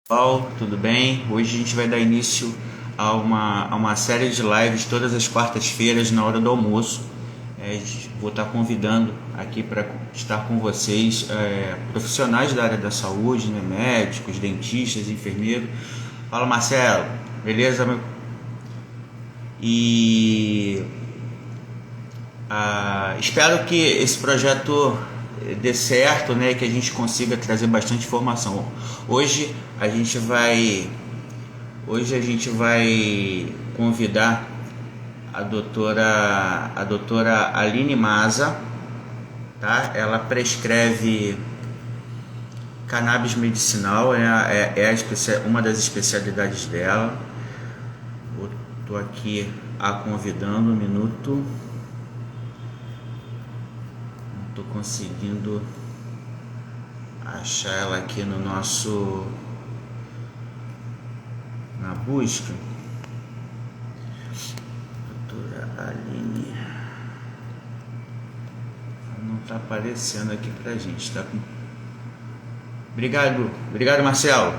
Pessoal, tudo bem? Hoje a gente vai dar início a uma série de lives todas as quartas-feiras na hora do almoço. Vou estar convidando aqui para estar com vocês profissionais da área da saúde, né? Médicos, dentistas, enfermeiros. Fala, Marcelo, beleza? E espero que esse projeto dê certo, né? Que a gente consiga trazer bastante informação. Hoje a gente vai Hoje a gente vai convidar a doutora Aline Maza, tá? Ela prescreve cannabis medicinal, uma das especialidades dela. Estou aqui a convidando um minuto. Não estou conseguindo achar ela aqui na busca. Doutora Aline. Não está aparecendo aqui pra gente, tá? Obrigado, Marcelo.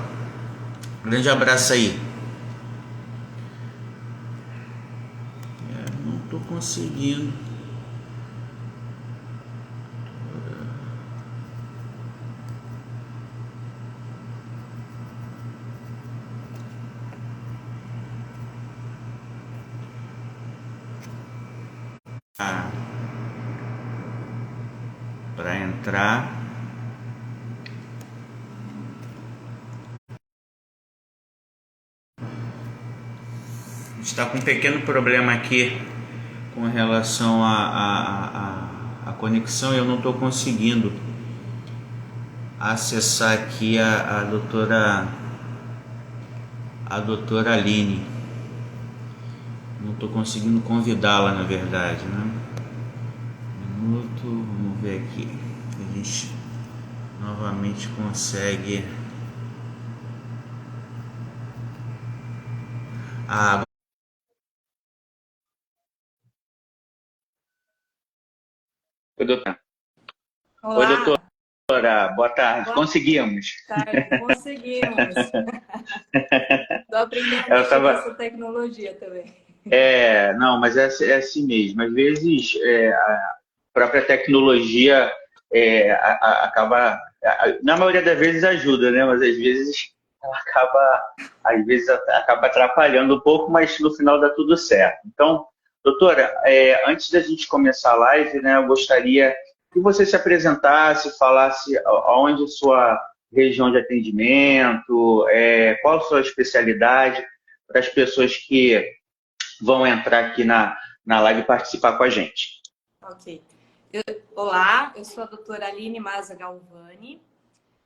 Grande abraço aí. Não estou conseguindo. Para entrar. Está com um pequeno problema aqui com relação à conexão. Eu não estou conseguindo acessar aqui a doutora Aline. Não estou conseguindo convidá-la, na verdade, né? Um minuto, vamos ver aqui. A gente novamente consegue. Ah, Oi, doutora. Oi, Olá, doutora. Boa tarde. boa Conseguimos. tarde. Conseguimos. Estou aprendendo a Ela mexer com estava. essa tecnologia também. Não, mas é assim mesmo. Às vezes a própria tecnologia acaba, na maioria das vezes ajuda, né? Mas às vezes acaba atrapalhando um pouco, mas no final dá tudo certo. Então, doutora, antes da gente começar a live, né, eu gostaria que você se apresentasse, falasse aonde é a sua região de atendimento, qual a sua especialidade, para as pessoas que vão entrar aqui na live e participar com a gente. Ok. Olá, eu sou a doutora Aline Maza Galvani.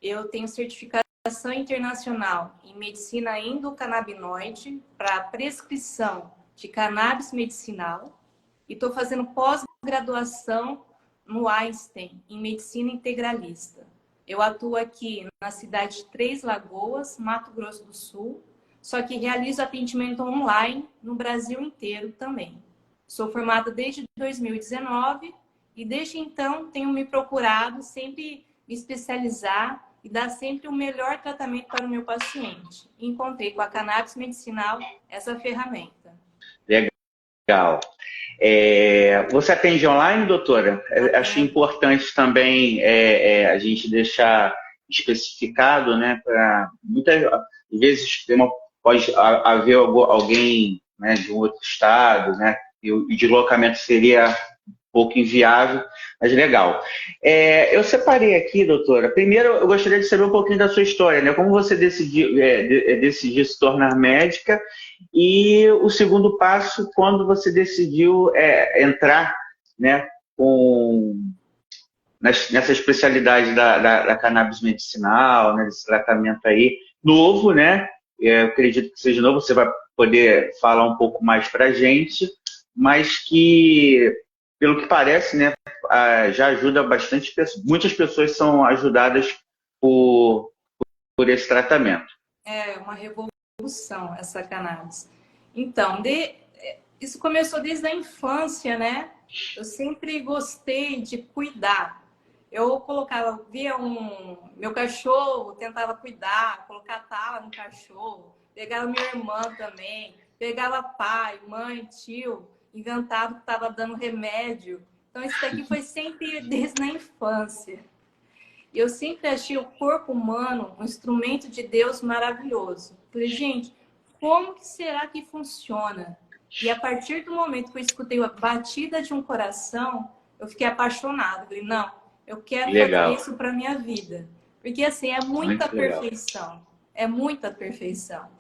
Eu tenho certificação internacional em medicina endocannabinoide para prescrição de cannabis medicinal e estou fazendo pós-graduação no Einstein em medicina integralista. Eu atuo aqui na cidade de Três Lagoas, Mato Grosso do Sul, só que realizo atendimento online no Brasil inteiro também. Sou formada desde 2019 e desde então tenho me procurado sempre me especializar e dar sempre o melhor tratamento para o meu paciente. Encontrei com a cannabis medicinal essa ferramenta. Legal. Você atende online, doutora? Acho Atendo. importante também a gente deixar especificado, né? Para muitas vezes pode haver alguém, né, de um outro estado, né? E o deslocamento seria pouco inviável, mas legal. Eu separei aqui, doutora. Primeiro, eu gostaria de saber um pouquinho da sua história, né? Como você decidiu se tornar médica e o segundo passo, quando você decidiu entrar, né, nessa especialidade da cannabis medicinal, né, desse tratamento aí novo, né? Eu acredito que seja novo, você vai poder falar um pouco mais para a gente, mas que, pelo que parece, né, já ajuda bastante pessoas. Muitas pessoas são ajudadas por, por esse tratamento. É uma revolução essa cannabis. Então, isso começou desde a infância, né? Eu sempre gostei de cuidar. Eu colocava, via meu cachorro, tentava cuidar, colocar tala no cachorro, pegava minha irmã também, pegava pai, mãe, tio, inventava que estava dando remédio. Então, isso daqui foi sempre desde na infância. E eu sempre achei o corpo humano um instrumento de Deus maravilhoso. Falei, gente, como que será que funciona? E a partir do momento que eu escutei a batida de um coração, eu fiquei apaixonada. Falei, não, eu quero fazer Legal, isso para minha vida. Porque assim, é muita muito legal. perfeição. É muita perfeição.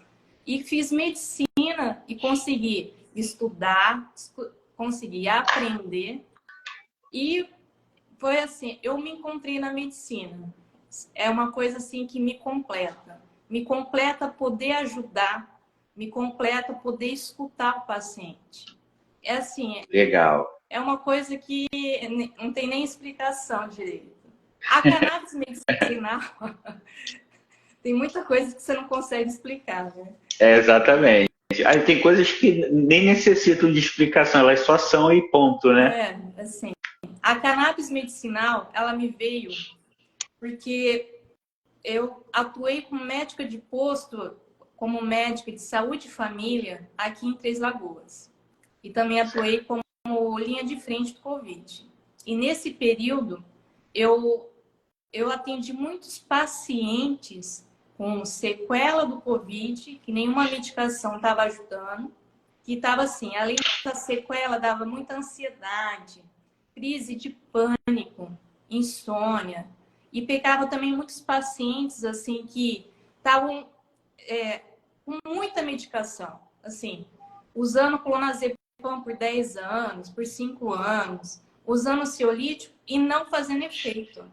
E fiz medicina e consegui estudar, consegui aprender. E foi assim, eu me encontrei na medicina. É uma coisa assim que me completa. Me completa poder ajudar, me completa poder escutar o paciente. É assim, Legal. é uma coisa que não tem nem explicação direito. A cannabis medicinal tem muita coisa que você não consegue explicar, né? Exatamente. Aí tem coisas que nem necessitam de explicação, elas só são e ponto, né? Assim, a cannabis medicinal, ela me veio porque eu atuei como médica de posto, como médica de saúde e família aqui em Três Lagoas. E também atuei como linha de frente do Covid. E nesse período, eu atendi muitos pacientes com sequela do Covid, que nenhuma medicação estava ajudando, que estava assim, além da sequela, dava muita ansiedade, crise de pânico, insônia. E pegava também muitos pacientes assim que estavam com muita medicação, assim, usando clonazepam por 10 anos, por 5 anos, usando ansiolítico e não fazendo efeito.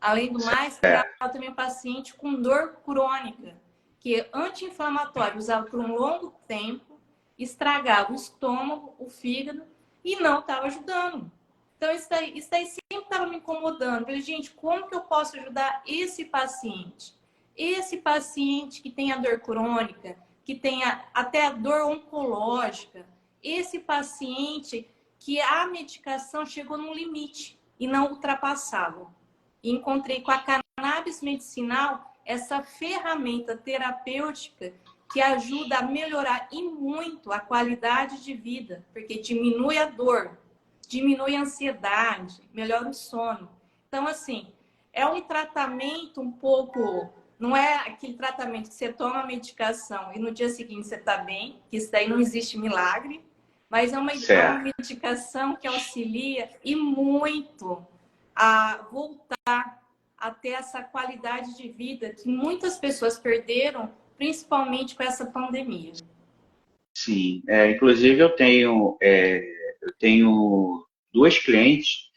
Além do mais, pegava também o paciente com dor crônica, que anti-inflamatório usava por um longo tempo, estragava o estômago, o fígado e não estava ajudando. Então, isso daí sempre estava me incomodando. Eu falei, gente, como que eu posso ajudar esse paciente? Esse paciente que tem a dor crônica, que tem até a dor oncológica, esse paciente que a medicação chegou no limite e não ultrapassava. E encontrei com a cannabis medicinal essa ferramenta terapêutica que ajuda a melhorar e muito a qualidade de vida, porque diminui a dor, diminui a ansiedade, melhora o sono. Então, assim, é um tratamento um pouco... Não é aquele tratamento que você toma a medicação e no dia seguinte você está bem, que isso daí não existe milagre, mas é uma medicação que auxilia e muito a voltar a ter essa qualidade de vida que muitas pessoas perderam, principalmente com essa pandemia. Sim, inclusive eu tenho duas clientes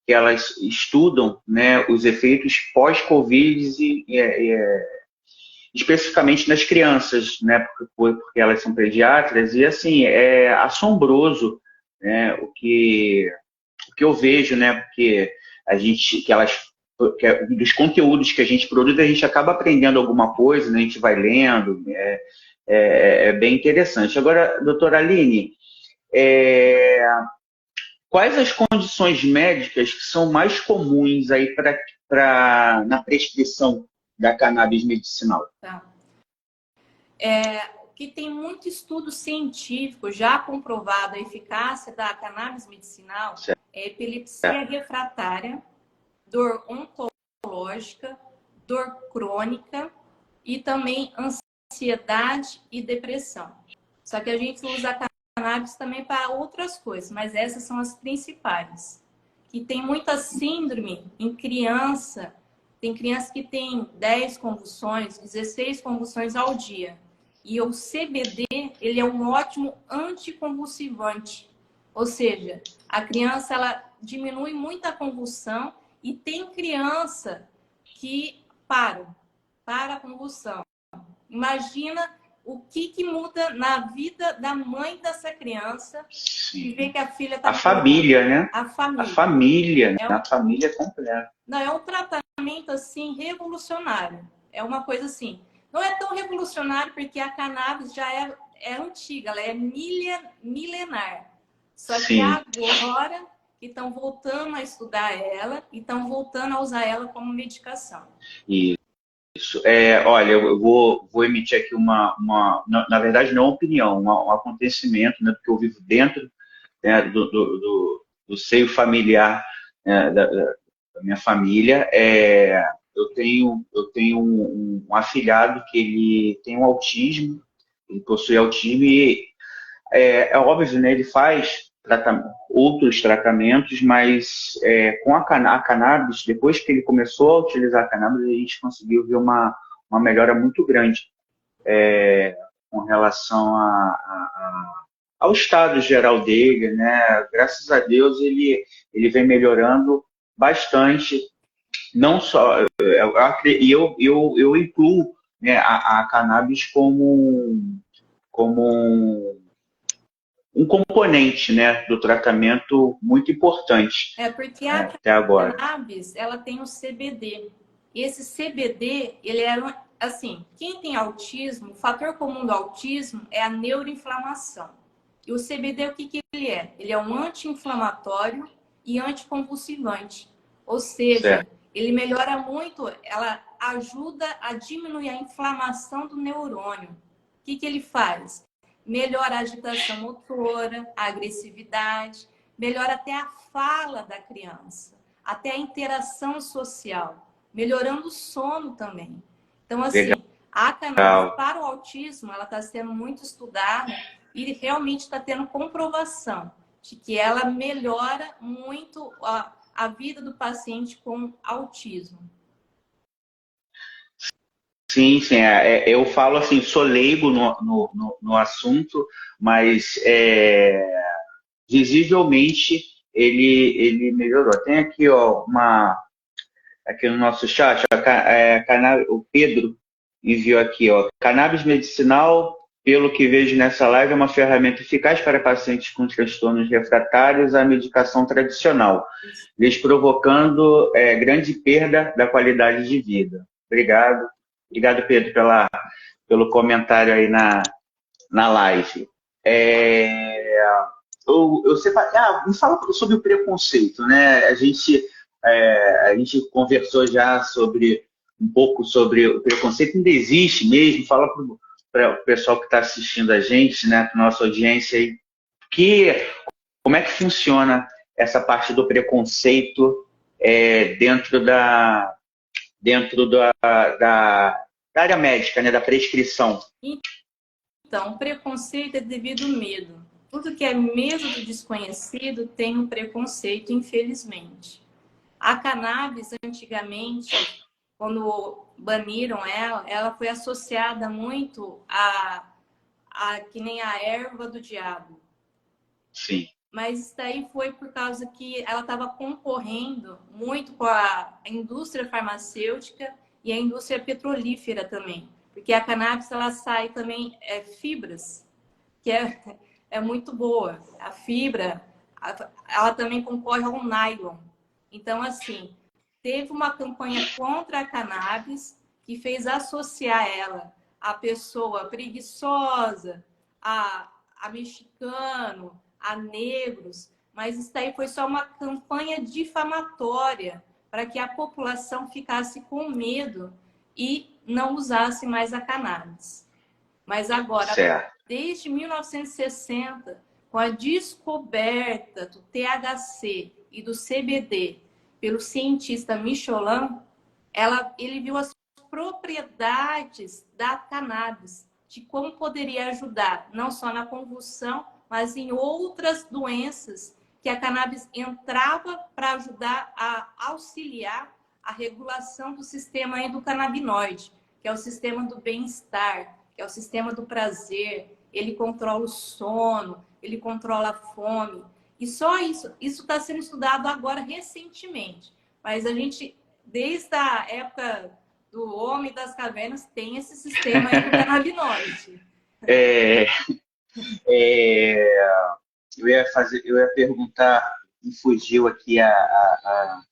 que elas estudam, né, os efeitos pós-Covid especificamente nas crianças, né, porque elas são pediatras e assim é assombroso, né, o que eu vejo, né, porque dos conteúdos que a gente produz, a gente acaba aprendendo alguma coisa, né, a gente vai lendo, é bem interessante. Agora, doutora Aline, quais as condições médicas que são mais comuns aí na prescrição da cannabis medicinal? Tá. Que tem muito estudo científico já comprovado a eficácia da cannabis medicinal é epilepsia refratária, dor oncológica, dor crônica e também ansiedade e depressão. Só que a gente usa a cannabis também para outras coisas, mas essas são as principais. Que tem muita síndrome em criança, tem criança que tem 10 convulsões, 16 convulsões ao dia. E o CBD, ele é um ótimo anticonvulsivante. Ou seja, a criança ela diminui muito a convulsão e tem criança que para a convulsão. Imagina o que muda na vida da mãe dessa criança. Sim. E ver que a filha está... A família, né? A família. A família, né? A família completa. Não, é um tratamento, assim, revolucionário. É uma coisa assim... Não é tão revolucionário porque a cannabis já é antiga, ela é milenar. Só que agora que estão voltando a estudar ela e estão voltando a usar ela como medicação. Isso. Olha, eu vou emitir aqui na verdade, não uma opinião, um acontecimento, né, porque eu vivo dentro, né, do seio familiar, né, da minha família. Eu tenho um afilhado que ele tem um autismo, ele possui autismo e é óbvio, né, ele faz outros tratamentos, mas com a cannabis, depois que ele começou a utilizar a cannabis, a gente conseguiu ver uma melhora muito grande com relação ao estado geral dele, né? Graças a Deus ele vem melhorando bastante, não só, e eu incluo, né, a cannabis como um componente, né, do tratamento muito importante, Porque né, a até agora. cannabis, ela tem o CBD. E esse CBD, ele era, assim, quem tem autismo, o fator comum do autismo é a neuroinflamação. E o CBD, o que ele é? Ele é um anti-inflamatório e anticonvulsivante. Ou seja, Certo. ele melhora muito, ela ajuda a diminuir a inflamação do neurônio. O que ele faz? Melhora a agitação motora, a agressividade, melhora até a fala da criança, até a interação social, melhorando o sono também. Então, assim, a cannabis Legal. para o autismo, ela está sendo muito estudada e realmente está tendo comprovação de que ela melhora muito a vida do paciente com autismo. Sim, sim. Eu falo assim, sou leigo no assunto, mas visivelmente ele melhorou. Tem aqui, ó, aqui no nosso chat, o Pedro enviou aqui, ó, cannabis medicinal, pelo que vejo nessa live, é uma ferramenta eficaz para pacientes com transtornos refratários à medicação tradicional, lhes provocando grande perda da qualidade de vida. Obrigado. Obrigado, Pedro, pelo comentário aí na live. Eu separei, me fala sobre o preconceito, né? A gente conversou já um pouco sobre o preconceito, ainda existe mesmo. Fala para o pessoal que está assistindo a gente, né, nossa audiência aí, como é que funciona essa parte do preconceito dentro da área médica, né, da prescrição. Então, preconceito é devido ao medo. Tudo que é medo do desconhecido tem um preconceito, infelizmente. A cannabis, antigamente, quando baniram ela foi associada muito a que nem a erva do diabo. Sim. Mas isso daí foi por causa que ela estava concorrendo muito com a indústria farmacêutica e a indústria petrolífera também. Porque a cannabis, ela sai também fibras, que é muito boa. A fibra, ela também concorre ao nylon. Então, assim, teve uma campanha contra a cannabis que fez associar ela à pessoa preguiçosa, a mexicano, a negros, mas isso daí foi só uma campanha difamatória para que a população ficasse com medo e não usasse mais a cannabis. Mas agora, certo, desde 1960, com a descoberta do THC e do CBD pelo cientista Michelin, ele viu as propriedades da cannabis, de como poderia ajudar, não só na convulsão, mas em outras doenças que a cannabis entrava para ajudar a auxiliar a regulação do sistema endocannabinoide, que é o sistema do bem-estar, que é o sistema do prazer. Ele controla o sono, ele controla a fome. E só isso está sendo estudado agora recentemente. Mas a gente, desde a época do Homem das Cavernas, tem esse sistema endocannabinoide. Eu ia perguntar, me fugiu aqui a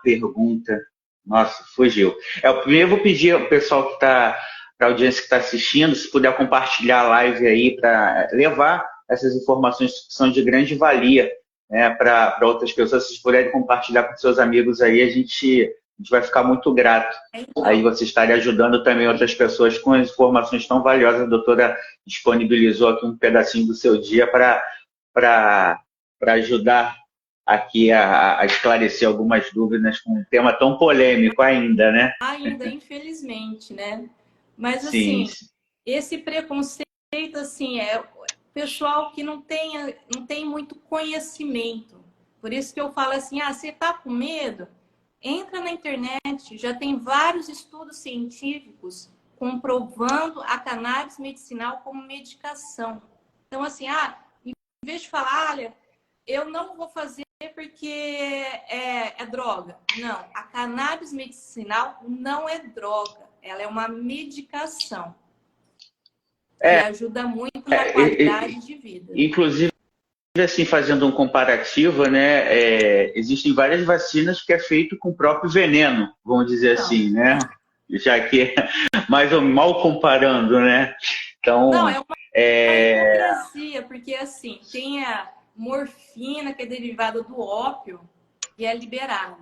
pergunta. Nossa, fugiu. Primeiro eu vou pedir ao pessoal que está, para a audiência que está assistindo, se puder compartilhar a live aí para levar essas informações que são de grande valia né, para outras pessoas. Se vocês puderem compartilhar com seus amigos aí, a gente vai ficar muito grato. Aí Então, vocês estarem ajudando também outras pessoas com as informações tão valiosas. A doutora disponibilizou aqui um pedacinho do seu dia para ajudar aqui a esclarecer algumas dúvidas com um tema tão polêmico ainda, né? ainda, infelizmente, né? Mas, Sim, assim, esse preconceito, assim, é o pessoal que não tem muito conhecimento. Por isso que eu falo assim, ah, você tá com medo? Entra na internet, já tem vários estudos científicos comprovando a cannabis medicinal como medicação. Então, assim, ah, em vez de falar, olha, eu não vou fazer porque é droga. Não, a cannabis medicinal não é droga, ela é uma medicação que ajuda muito na qualidade de vida. inclusive, assim, fazendo um comparativo, né, existem várias vacinas que é feito com o próprio veneno, vamos dizer Não, assim, né? Já que mais ou mal comparando, né? não, Então, é uma hipocrisia, porque assim, tem a morfina, que é derivada do ópio, e é liberada.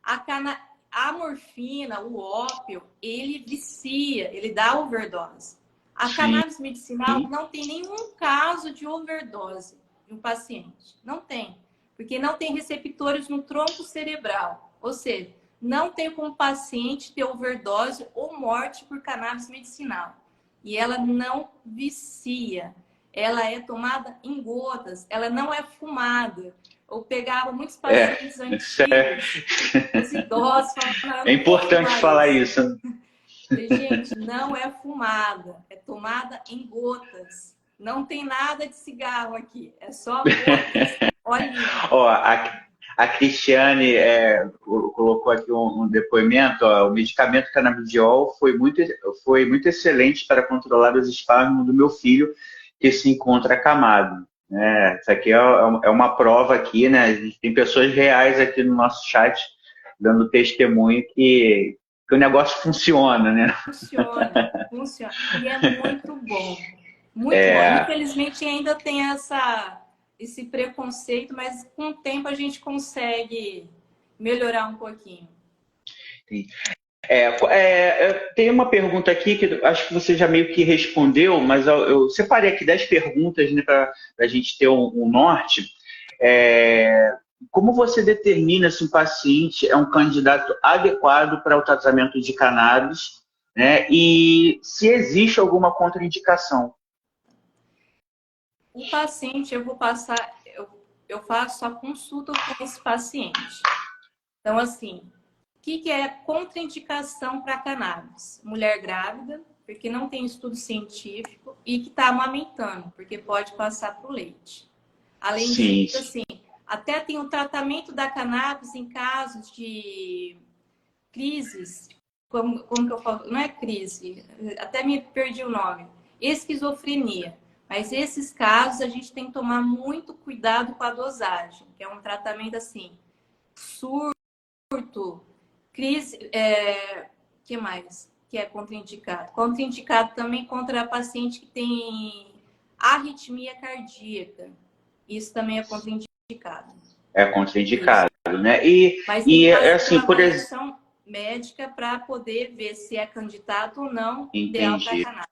A morfina, o ópio, ele vicia, ele dá overdose. A sim, cannabis medicinal não tem nenhum caso de overdose de um paciente. Não tem. Porque não tem receptores no tronco cerebral. Ou seja, não tem como o paciente ter overdose ou morte por cannabis medicinal. E ela não vicia. Ela é tomada em gotas. Ela não é fumada. Eu pegava muitos pacientes antigos, os idosos, falando, eu é não vou importante fumar falar isso. isso. Falei, gente, não é fumada, é tomada em gotas. Não tem nada de cigarro aqui, é só gotas, olhinho. Ó, a Cristiane colocou aqui um depoimento. Ó, o medicamento canabidiol foi muito excelente para controlar os espasmos do meu filho, que se encontra acamado. Né? Isso aqui é uma prova aqui, né? A gente tem pessoas reais aqui no nosso chat dando testemunho que o negócio funciona, né? Funciona, funciona. E é muito bom, muito bom. Infelizmente ainda tem esse preconceito, mas com o tempo a gente consegue melhorar um pouquinho. Tem uma pergunta aqui que acho que você já meio que respondeu, mas eu separei aqui 10 perguntas, né, para a gente ter um norte. Como você determina se um paciente é um candidato adequado para o tratamento de cannabis, né, e se existe alguma contraindicação? O paciente, eu faço a consulta com esse paciente. Então, assim, o que é contraindicação para cannabis? Mulher grávida, porque não tem estudo científico, e que está amamentando, porque pode passar para o leite. Além Sim, disso, assim, até tem o tratamento da cannabis em casos de crises, como que eu falo? Não é crise, até me perdi o nome. Esquizofrenia. Mas esses casos a gente tem que tomar muito cuidado com a dosagem, que é um tratamento assim, surto, crise, que mais? Que é contraindicado. Contraindicado também contra paciente que tem arritmia cardíaca. Isso também é contraindicado. é contraindicado, Isso. né? Mas tem que É fazer assim, uma por exemplo, avaliação médica para poder ver se é candidato ou não ideal para entendi. cannabis.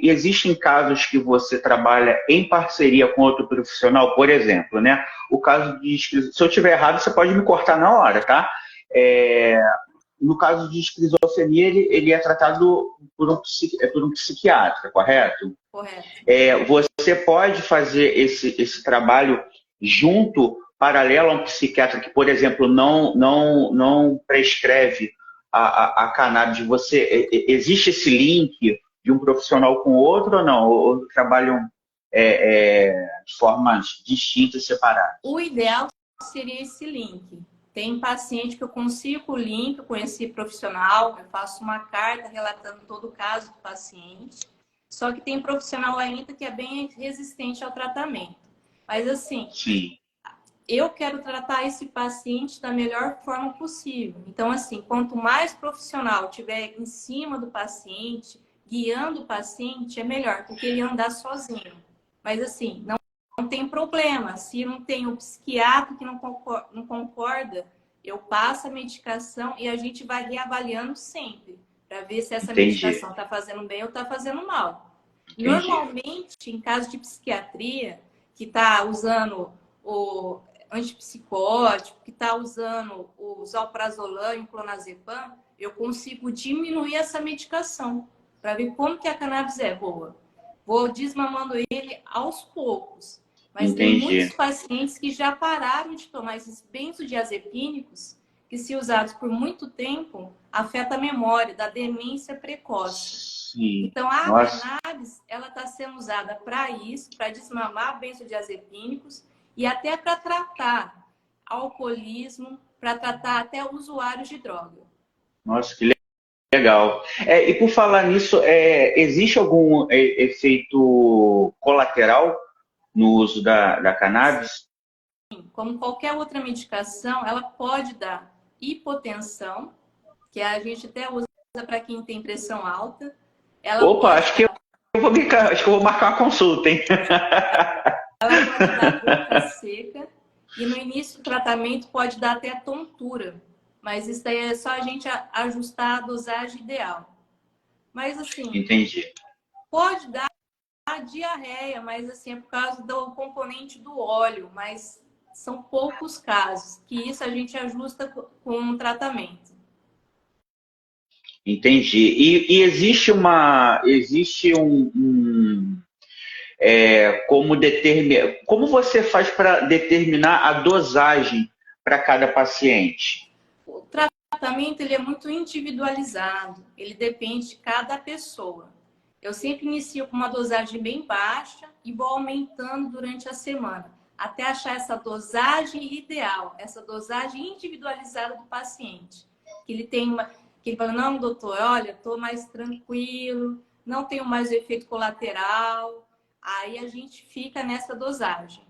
Existem casos que você trabalha em parceria com outro profissional, por exemplo, né? O caso de se eu tiver errado, você pode me cortar na hora, tá? É, no caso de esquizofrenia, ele é tratado por um psiquiatra, correto? Correto. Você pode fazer esse trabalho junto, paralelo a um psiquiatra que, por exemplo, não prescreve a cannabis. Existe esse link de um profissional com o outro ou não? Ou trabalham de formas distintas, separadas? O ideal seria esse link. Tem paciente que eu consigo o link com esse profissional, eu faço uma carta relatando todo o caso do paciente. Só que tem profissional ainda que é bem resistente ao tratamento. Mas assim, Sim. eu quero tratar esse paciente da melhor forma possível. Então, assim, quanto mais profissional tiver em cima do paciente, guiando o paciente, é melhor, porque ele andar sozinho. Mas assim, não não tem problema. Se não tem um psiquiatra que não concorda, eu passo a medicação e a gente vai reavaliando sempre para ver se essa Entendi. medicação está fazendo bem ou está fazendo mal. Entendi. Normalmente, em caso de psiquiatria, que está usando o antipsicótico, que está usando o zolprazolã e o clonazepam, eu consigo diminuir essa medicação para ver como que a cannabis é boa. Vou desmamando ele aos poucos. Mas tem Entendi. muitos pacientes que já pararam de tomar esses benzodiazepínicos que, se usados por muito tempo, afeta a memória da demência precoce. Sim. Então, a Nossa. cannabis, ela está sendo usada para isso, para desmamar benzodiazepínicos e até para tratar alcoolismo, para tratar até usuários de droga. Nossa, que legal. E por falar nisso, existe algum efeito colateral no uso da cannabis? Como qualquer outra medicação, ela pode dar hipotensão, que a gente até usa para quem tem pressão alta. Ela Opa, pode acho que acho que eu vou marcar uma consulta, hein? Ela pode dar boca seca e no início do tratamento pode dar até tontura. Mas isso daí é só a gente ajustar a dosagem ideal. Mas assim, Entendi. pode dar diarreia, mas assim, é por causa do componente do óleo. Mas são poucos casos, que isso a gente ajusta com um tratamento. Entendi. E existe como você faz para determinar a dosagem para cada paciente? O tratamento ele é muito individualizado, ele depende de cada pessoa. Eu sempre inicio com uma dosagem bem baixa e vou aumentando durante a semana, até achar essa dosagem ideal, essa dosagem individualizada do paciente. Que ele tem que ele fala, não, doutor, olha, estou mais tranquilo, não tenho mais o efeito colateral. Aí a gente fica nessa dosagem.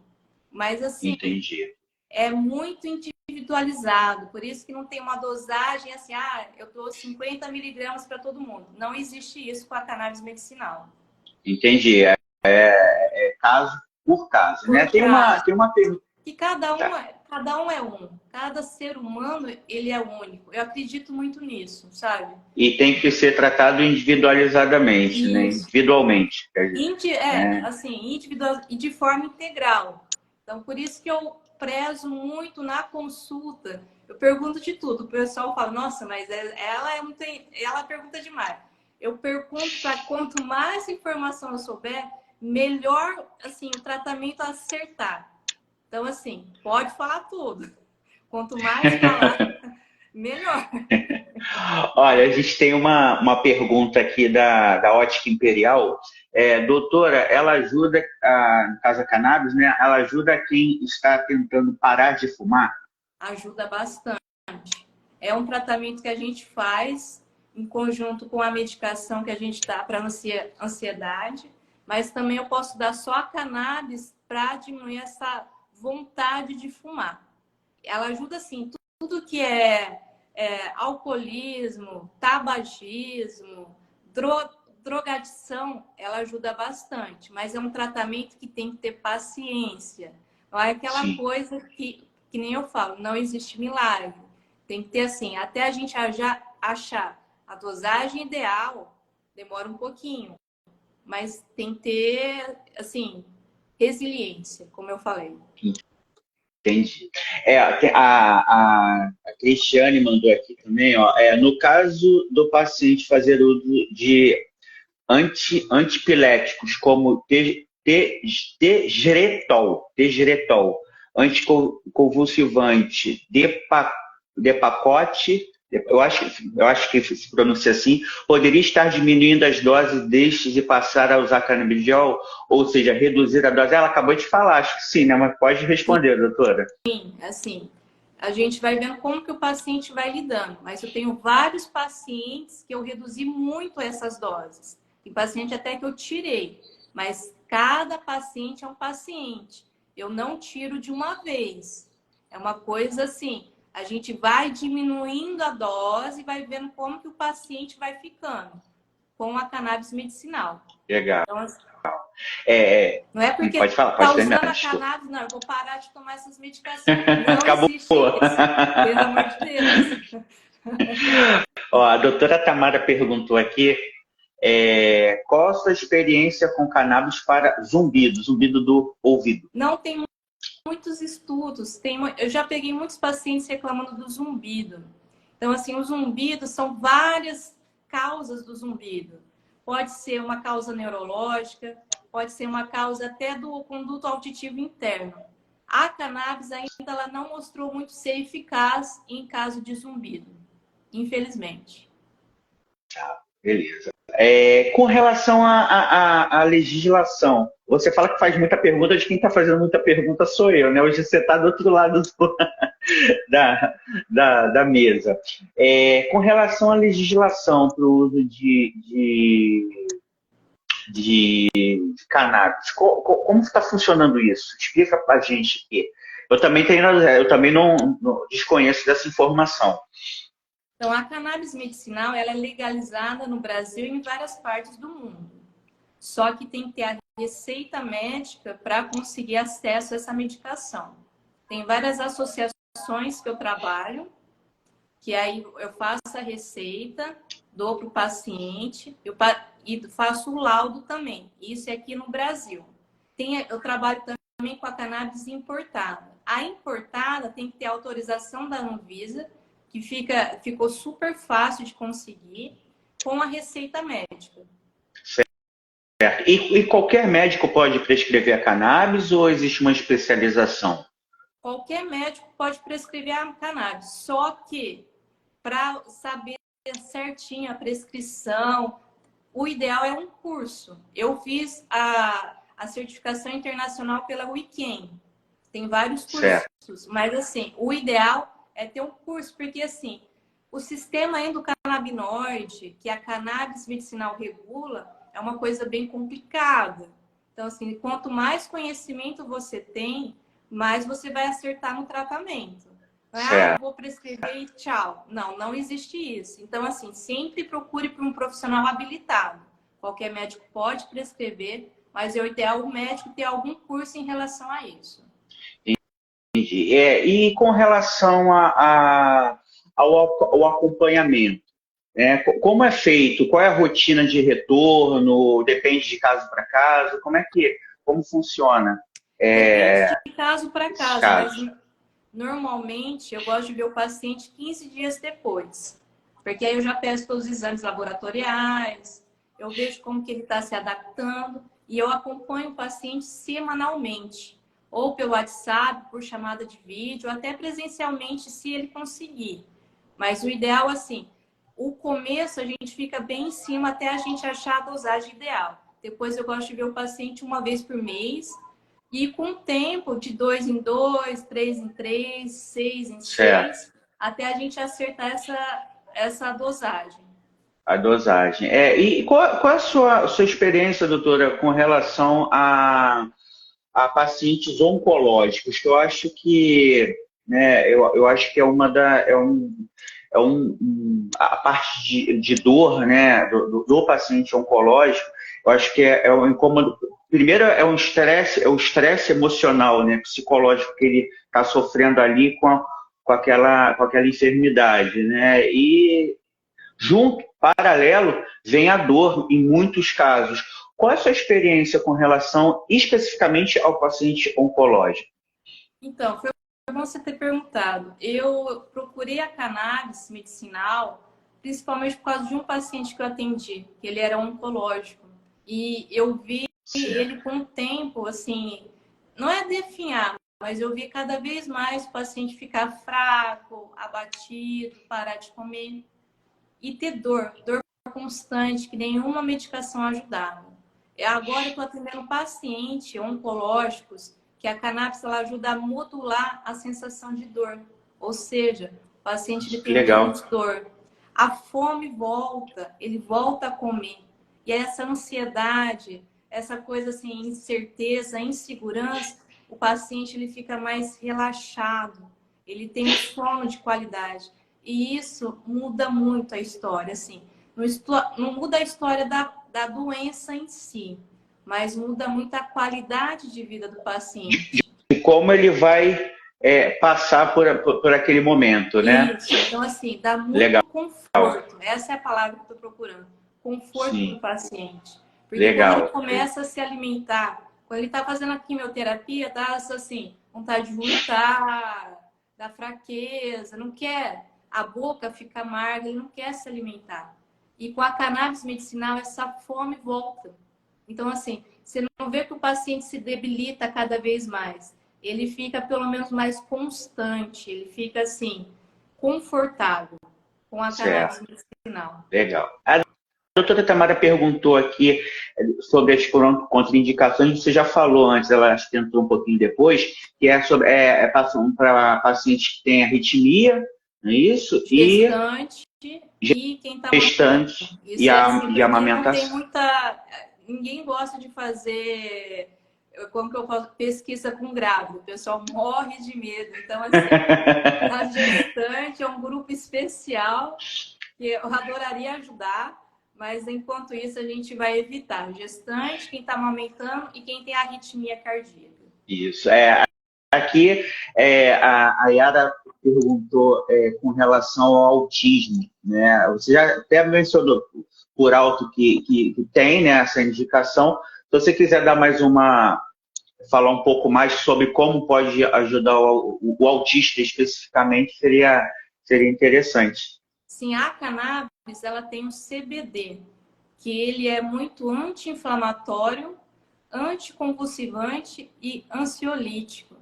Mas assim, Entendi. é muito individualizado, por isso que não tem uma dosagem assim, eu dou 50 miligramas para todo mundo. Não existe isso com a cannabis medicinal. Entendi. É caso por caso, né? Por caso. Tem uma pergunta. Que cada um é um. Cada ser humano, ele é único. Eu acredito muito nisso, sabe? E tem que ser tratado individualizadamente, né? Isso. Individualmente. Quer dizer, Assim, individual e de forma integral. Então, por isso que eu prezo muito na consulta. Eu pergunto de tudo. O pessoal fala, nossa, mas ela pergunta demais. Eu pergunto para quanto mais informação eu souber, melhor assim, o tratamento a acertar. Então, assim, pode falar tudo. Quanto mais falar, melhor. Olha, a gente tem uma pergunta aqui da Ótica Imperial. Doutora, ela ajuda, no caso da cannabis, né? Ela ajuda quem está tentando parar de fumar? Ajuda bastante. É um tratamento que a gente faz em conjunto com a medicação que a gente dá para ansiedade, mas também eu posso dar só a cannabis para diminuir essa vontade de fumar. Ela ajuda, assim, tudo que é alcoolismo, tabagismo, drogadição, ela ajuda bastante, mas é um tratamento que tem que ter paciência. Não é aquela coisa que nem eu falo, não existe milagre. Tem que ter assim, até a gente achar a dosagem ideal, demora um pouquinho, mas tem que ter, assim, resiliência, como eu falei. Entendi. A Cristiane mandou aqui também, ó, no caso do paciente fazer uso de antipiléticos como Tegretol, anticonvulsivante, Depakote, eu acho que se pronuncia assim, poderia estar diminuindo as doses destes e passar a usar canabidiol, ou seja, reduzir a dose. Ela acabou de falar, acho que sim, né? Mas pode responder, doutora. Sim, assim, a gente vai vendo como que o paciente vai lidando, mas eu tenho vários pacientes que eu reduzi muito essas doses. Tem paciente até que eu tirei, mas cada paciente é um paciente. Eu não tiro de uma vez. É uma coisa assim, a gente vai diminuindo a dose e vai vendo como que o paciente vai ficando. com a cannabis medicinal. Legal. Então, assim, não é porque pode falar, está pode usando terminar, a desculpa. cannabis, não, eu vou parar de tomar essas medicações. Não Acabou. existe isso. Pelo amor de Deus. Ó, a doutora Tamara perguntou aqui qual a sua experiência com cannabis para zumbido do ouvido? Não tem muitos estudos. Eu já peguei muitos pacientes reclamando do zumbido. Então, assim, o zumbido são várias causas do zumbido. Pode ser uma causa neurológica, pode ser uma causa até do conduto auditivo interno. A cannabis ainda ela não mostrou muito ser eficaz em caso de zumbido, infelizmente. Beleza. Com relação à legislação, você fala que faz muita pergunta, de quem está fazendo muita pergunta sou eu, né? Hoje você está do outro lado da mesa. Com relação à legislação para o uso de cannabis, como está funcionando isso? Explica para a gente aqui. Eu também não desconheço dessa informação. Então, a cannabis medicinal ela é legalizada no Brasil e em várias partes do mundo. Só que tem que ter a receita médica para conseguir acesso a essa medicação. Tem várias associações que eu trabalho, que aí eu faço a receita, dou para o paciente e faço o laudo também. Isso é aqui no Brasil. Eu trabalho também com a cannabis importada. A importada tem que ter autorização da Anvisa, que ficou super fácil de conseguir com a receita médica. Certo. E qualquer médico pode prescrever a cannabis ou existe uma especialização? Qualquer médico pode prescrever a cannabis, só que para saber certinho a prescrição, o ideal é um curso. Eu fiz a certificação internacional pela Weekend. Tem vários cursos, certo. Mas assim, o ideal é ter um curso, porque assim, o sistema endocannabinoide, que a cannabis medicinal regula, é uma coisa bem complicada. Então, assim, quanto mais conhecimento você tem, mais você vai acertar no tratamento. Não é, eu vou prescrever e tchau. Não existe isso. Então, assim, sempre procure por um profissional habilitado. Qualquer médico pode prescrever, mas é o ideal o médico ter algum curso em relação a isso. Entendi. E com relação ao acompanhamento, né? Como é feito? Qual é a rotina de retorno? Depende de caso para caso? Como funciona? Depende de caso para caso, mas normalmente eu gosto de ver o paciente 15 dias depois, porque aí eu já peço todos os exames laboratoriais, eu vejo como que ele está se adaptando e eu acompanho o paciente semanalmente, ou pelo WhatsApp, por chamada de vídeo, até presencialmente, se ele conseguir. Mas o ideal, assim, o começo a gente fica bem em cima até a gente achar a dosagem ideal. Depois eu gosto de ver o paciente uma vez por mês, e com o tempo, de 2 em 2, 3 em 3, 6 em 6, até a gente acertar essa dosagem. A dosagem. E qual é a sua experiência, doutora, com relação a pacientes oncológicos? Que eu acho que, né, eu acho que a parte de dor, né, do paciente oncológico, eu acho que é um incômodo. Primeiro é o estresse emocional, né, psicológico que ele está sofrendo ali com aquela enfermidade, né? E junto, paralelo, vem a dor em muitos casos. Qual é a sua experiência com relação especificamente ao paciente oncológico? Então, foi bom você ter perguntado. Eu procurei a cannabis medicinal, principalmente por causa de um paciente que eu atendi, que ele era oncológico. E eu vi ele com o tempo, assim, não é definhar, mas eu vi cada vez mais o paciente ficar fraco, abatido, parar de comer e ter dor constante, que nenhuma medicação ajudava. Agora eu estou atendendo pacientes oncológicos que a cannabis ela ajuda a modular a sensação de dor. Ou seja, o paciente ele tem menos dor. A fome volta, ele volta a comer. E essa ansiedade, essa coisa assim, incerteza, insegurança, o paciente ele fica mais relaxado, ele tem um sono de qualidade. E isso muda muito a história, assim. não muda a história da doença em si, mas muda muito a qualidade de vida do paciente. E como ele vai passar por aquele momento, né? Isso, então assim, dá Legal. muito conforto. Essa é a palavra que eu estou procurando. Conforto para o paciente. Porque quando ele Legal. começa a se alimentar, quando ele está fazendo a quimioterapia, dá assim, vontade de vomitar, dá fraqueza, não quer, a boca fica amarga, ele não quer se alimentar. E com a cannabis medicinal, essa fome volta. Então, assim, você não vê que o paciente se debilita cada vez mais. Ele fica, pelo menos, mais constante. Ele fica, assim, confortável com a cannabis medicinal. Legal. A doutora Tamara perguntou aqui sobre as contraindicações. Você já falou antes, ela acho que entrou um pouquinho depois, que é para pacientes que têm arritmia, não é isso? Gestante e quem está gestante e a amamentação. Não tem muita... Ninguém gosta de fazer... Como que eu falo? Pesquisa com grávido. O pessoal morre de medo. Então, assim, a gestante é um grupo especial que eu adoraria ajudar, mas enquanto isso a gente vai evitar. Gestante, quem está amamentando e quem tem arritmia cardíaca. Isso. Aqui, a Yara perguntou com relação ao autismo, né? Você já até mencionou por alto que tem, né, essa indicação. Se você quiser dar mais falar um pouco mais sobre como pode ajudar o autista especificamente, seria interessante. Sim, a cannabis, ela tem o CBD, que ele é muito anti-inflamatório, anticonvulsivante e ansiolítico.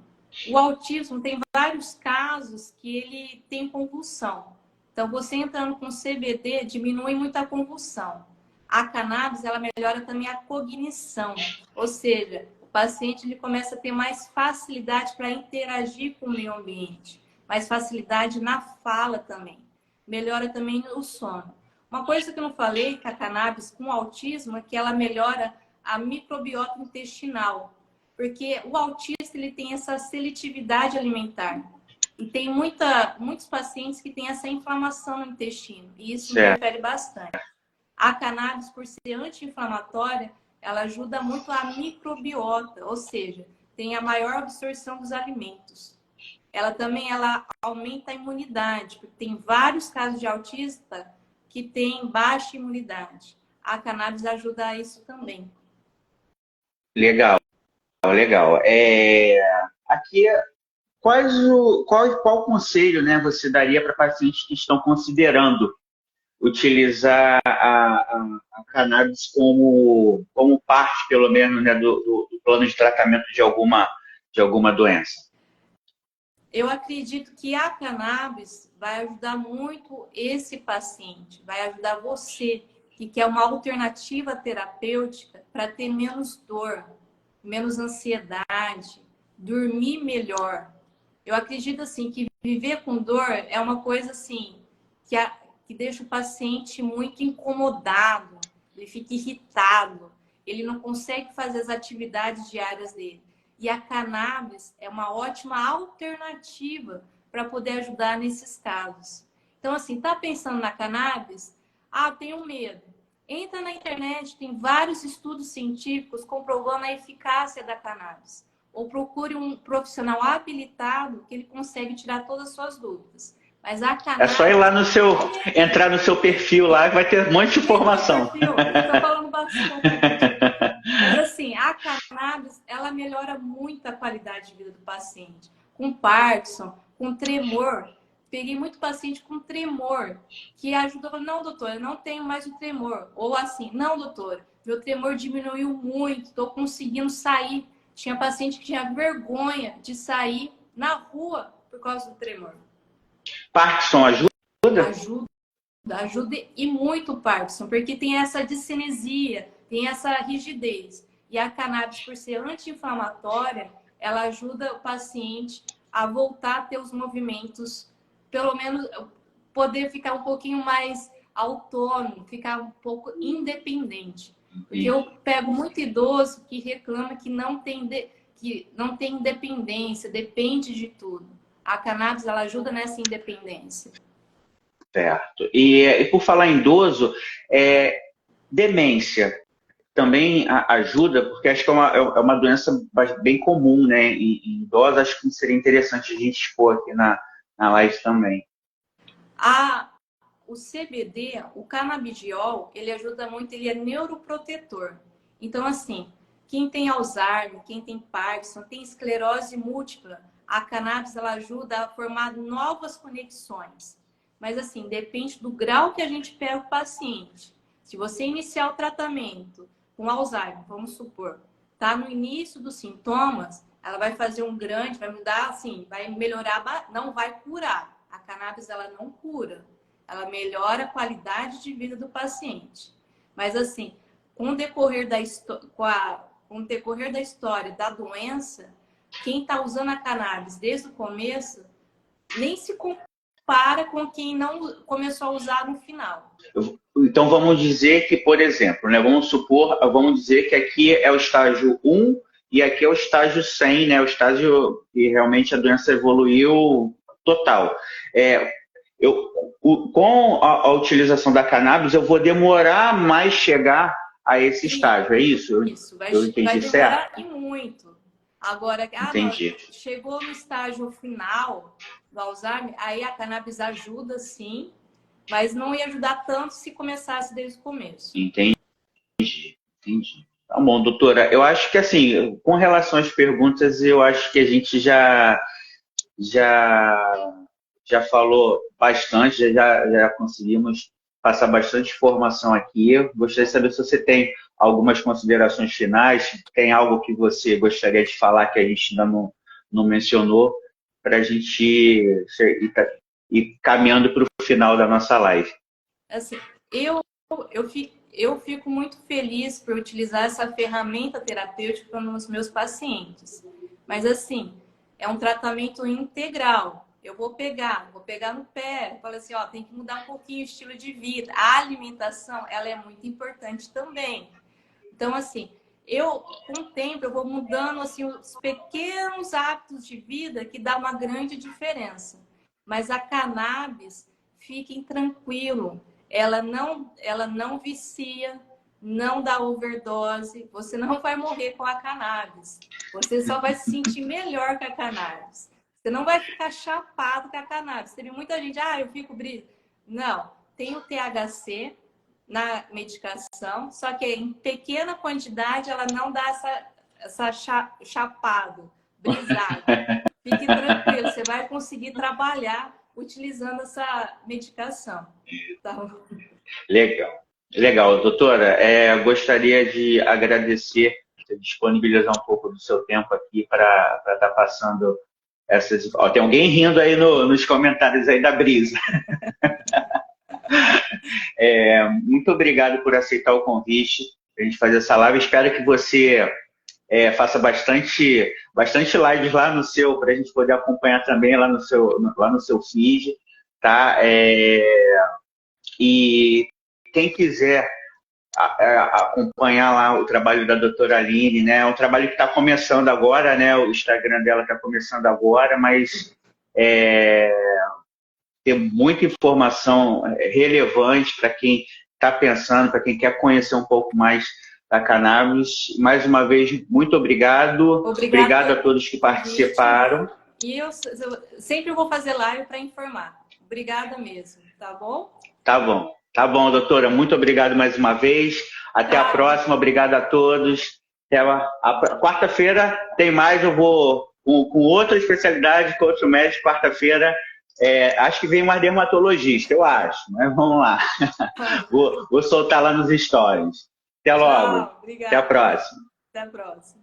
O autismo tem vários casos que ele tem convulsão. Então, você entrando com CBD diminui muito a convulsão. A cannabis, ela melhora também a cognição, ou seja, o paciente ele começa a ter mais facilidade para interagir com o meio ambiente, mais facilidade na fala também. Melhora também o sono. Uma coisa que eu não falei que a cannabis com autismo é que ela melhora a microbiota intestinal, porque o autista ele tem essa seletividade alimentar e tem muitos pacientes que têm essa inflamação no intestino e isso interfere bastante. A cannabis, por ser anti-inflamatória, ela ajuda muito a microbiota, ou seja, tem a maior absorção dos alimentos. Ela também aumenta a imunidade, porque tem vários casos de autista que têm baixa imunidade. A cannabis ajuda a isso também. Legal, legal. Aqui, qual conselho, né, você daria para pacientes que estão considerando utilizar a cannabis como parte, pelo menos, né, do plano de tratamento de alguma doença? Eu acredito que a cannabis vai ajudar muito esse paciente, vai ajudar você que quer uma alternativa terapêutica para ter menos dor, menos ansiedade, dormir melhor. Eu acredito assim que viver com dor é uma coisa assim que deixa o paciente muito incomodado, ele fica irritado, ele não consegue fazer as atividades diárias dele. E a cannabis é uma ótima alternativa para poder ajudar nesses casos. Então, assim, tá pensando na cannabis? Ah, tenho medo. Entra na internet, tem vários estudos científicos comprovando a eficácia da cannabis. Ou procure um profissional habilitado que ele consegue tirar todas as suas dúvidas. Mas a cannabis... É só ir lá entrar no seu perfil lá que vai ter um monte de informação. Eu tô falando bastante. Mas assim, a cannabis, ela melhora muito a qualidade de vida do paciente. Com Parkinson, com tremor. Peguei muito paciente com tremor, que ajuda, não, doutora, eu não tenho mais o tremor. Ou assim, não, doutora, meu tremor diminuiu muito, estou conseguindo sair. Tinha paciente que tinha vergonha de sair na rua por causa do tremor. Parkinson ajuda? Ajuda e muito o Parkinson, porque tem essa discinesia, tem essa rigidez. E a cannabis, por ser anti-inflamatória, ela ajuda o paciente a voltar a ter os movimentos, pelo menos poder ficar um pouquinho mais autônomo, ficar um pouco independente. Porque eu pego muito idoso que reclama que não tem independência, depende de tudo. A cannabis, ela ajuda nessa independência. Certo. E por falar em idoso, demência também ajuda, porque acho que é uma doença bem comum, né? Em idosos, acho que seria interessante a gente expor aqui na live também. O CBD, o canabidiol, ele ajuda muito, ele é neuroprotetor. Então, assim, quem tem Alzheimer, quem tem Parkinson, tem esclerose múltipla, a cannabis ela ajuda a formar novas conexões. Mas, assim, depende do grau que a gente pega o paciente. Se você iniciar o tratamento com Alzheimer, vamos supor, tá no início dos sintomas, ela vai fazer um grande, vai mudar, assim, vai melhorar, não vai curar. A cannabis, ela não cura. Ela melhora a qualidade de vida do paciente. Mas, assim, com o decorrer da história da doença, quem está usando a cannabis desde o começo nem se compara com quem não começou a usar no final. Então, vamos dizer que, por exemplo, né, vamos dizer que aqui é o estágio 1 e aqui é o estágio 100, né, o estágio que realmente a doença evoluiu total. Com a utilização da cannabis, eu vou demorar mais chegar a esse estágio, é isso? Isso, vai entendi demorar certo? e muito. Agora, Entendi. chegou no estágio final do Alzheimer, aí a cannabis ajuda, sim, mas não ia ajudar tanto se começasse desde o começo. Entendi. Tá bom, doutora. Eu acho que, assim, com relação às perguntas, eu acho que a gente já falou bastante, já conseguimos passar bastante informação aqui. Eu gostaria de saber se você tem algumas considerações finais, tem algo que você gostaria de falar que a gente ainda não mencionou, para a gente ir caminhando para o final da nossa live. Assim, eu fico muito feliz por utilizar essa ferramenta terapêutica nos meus pacientes. Mas, assim, é um tratamento integral. Eu vou pegar no pé, falar assim, ó, tem que mudar um pouquinho o estilo de vida. A alimentação, ela é muito importante também. Então, assim, com o tempo, eu vou mudando, assim, os pequenos hábitos de vida que dá uma grande diferença. Mas a cannabis, fiquem tranquilo, ela não vicia, não dá overdose, você não vai morrer com a cannabis. Você só vai se sentir melhor com a cannabis. Você não vai ficar chapado com a cannabis. Teve muita gente, eu fico brisando. Não, tem o THC na medicação, só que em pequena quantidade ela não dá essa chapado, brisado. Fique tranquilo, você vai conseguir trabalhar utilizando essa medicação. Tá? Legal, doutora. Gostaria de agradecer, disponibilizar um pouco do seu tempo aqui para estar passando essas. Tem alguém rindo aí nos comentários aí da brisa. Muito obrigado por aceitar o convite para a gente fazer essa live. Espero que você faça bastante lives lá no seu, para a gente poder acompanhar também lá no seu feed, tá? E quem quiser acompanhar lá o trabalho da doutora Aline, né? É um trabalho que está começando agora, né? O Instagram dela está começando agora, mas tem muita informação relevante para quem está pensando, para quem quer conhecer um pouco mais da cannabis. Mais uma vez, muito obrigado. Obrigado a todos que participaram. E eu sempre vou fazer live para informar. Obrigada mesmo, tá bom? Tá bom, doutora. Muito obrigado mais uma vez. Até a próxima. Obrigado a todos. Até a quarta-feira tem mais. Eu vou com outra especialidade, com outro médico. Quarta-feira, acho que vem mais dermatologista, eu acho. Mas vamos lá. Vou soltar lá nos stories. Até logo. Tchau, obrigada. Até a próxima. Até a próxima.